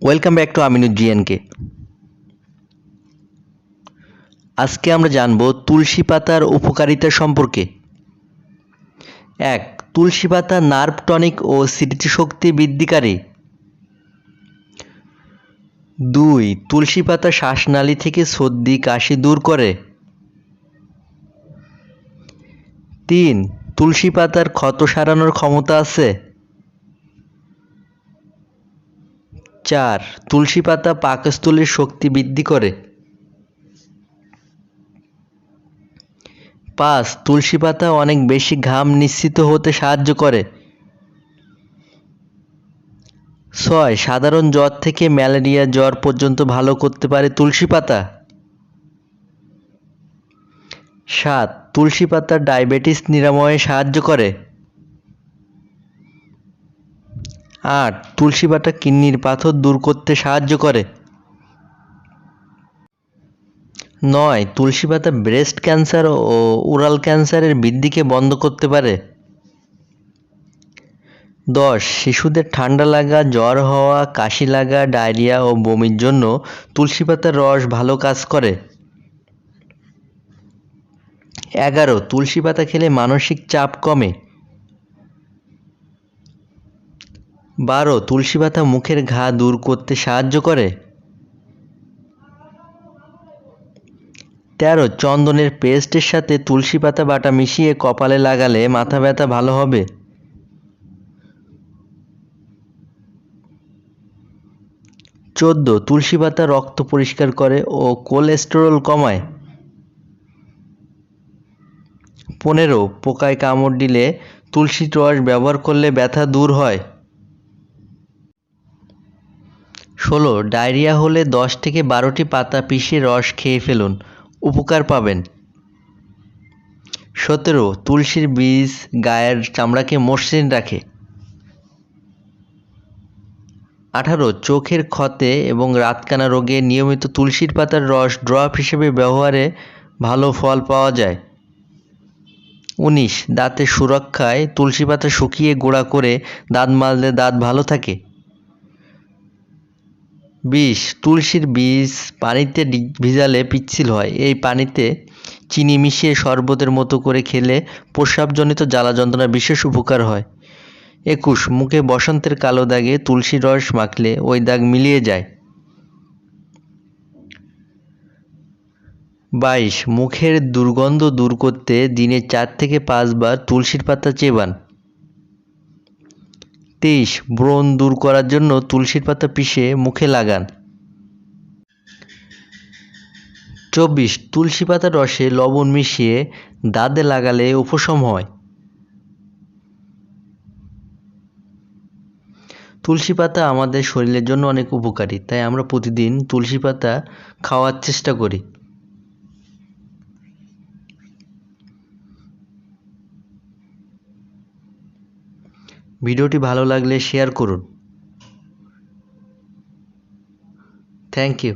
Welcome back to Aminur GNK। আজকে আমরা জানব তুলসী পাতার উপকারিতা সম্পর্কে। 1. তুলসী পাতা নার্ভ টনিক ও স্মৃতিশক্তি বৃদ্ধিকারী। 2. তুলসী পাতা শ্বাসনালী থেকে সর্দি কাশি দূর করে। 3. তুলসী পাতার ক্ষত সারানোর ক্ষমতা আছে। 4. তুলসী পাতা পাকস্থলীর শক্তি বৃদ্ধি করে। 5. তুলসী পাতা অনেক বেশি ঘাম নিঃসৃত হতে সাহায্য করে। 6. সাধারণ জ্বর থেকে ম্যালেরিয়া জ্বর পর্যন্ত ভালো করতে পারে তুলসী পাতা। 7. তুলসী পাতা ডায়াবেটিস নিরাময়ে সাহায্য করে। 8. তুলসী পাতা কিডনির পাথর দূর করতে সাহায্য করে। 9. তুলসী পাতা ব্রেস্ট ক্যান্সার ও ওরাল ক্যান্সারের বৃদ্ধিকে বন্ধ করতে পারে। 10. শিশুদের ঠান্ডা লাগা, জ্বর হওয়া, কাশি লাগা, ডায়রিয়া ও বমির জন্য তুলসী পাতার রস ভালো কাজ করে। 11. তুলসী পাতা খেলে মানসিক চাপ কমে। 12. তুলসী পাতা মুখের ঘা দূর করতে সাহায্য করে। 13. চন্দনের পেস্টের সাথে তুলসী পাতা বাটা মিশিয়ে কপালে লাগালে মাথা ব্যথা ভালো হবে। 14. তুলসী পাতা রক্ত পরিষ্কার করে ও কোলেস্টেরল কমায়। 15. পোকায় কামড় দিলে তুলসীর রস ব্যবহার করলে ব্যথা দূর হয়। 16. ডায়রিয়া হলে 10 থেকে 12টি পাতা পিষে রস খেয়ে ফেলুন, উপকার পাবেন। 17. তুলসীর বীজ গায়ের চামড়াকে মসৃণ রাখে। 18. চোখের ক্ষতে এবং রাতকানা রোগে নিয়মিত তুলসীর পাতার রস ড্রপ হিসেবে ব্যবহারে ভালো ফল পাওয়া যায়। 19. দাঁতের সুরক্ষায় তুলসী পাতা শুকিয়ে গুঁড়া করে দাঁত মাজলে দাঁত ভালো থাকে। 20. তুলসীর বীজ পানিতে ভিজালে পিচ্ছিল হয়, এই পানিতে চিনি মিশিয়ে শরবতের মতো করে খেলে প্রস্রাবজনিত জ্বালা যন্ত্রণার বিশেষ উপকার হয়। 21. মুখে বসন্তের কালো দাগে তুলসীর রস মাখলে ওই দাগ মিলিয়ে যায়। 22. মুখের দুর্গন্ধ দূর করতে দিনে 4 থেকে 5 বার তুলসীর পাতা চেবান। 23. ব্রণ দূর করার জন্য তুলসীর পাতা পিষে মুখে লাগান। 24. তুলসী পাতার রসে লবণ মিশিয়ে দাঁতে লাগালে উপশম হয়। তুলসী পাতা আমাদের শরীরের জন্য অনেক উপকারী, তাই আমরা প্রতিদিন তুলসী পাতা খাওয়ার চেষ্টা করি। ভিডিওটি ভালো লাগলে শেয়ার করুন। Thank you.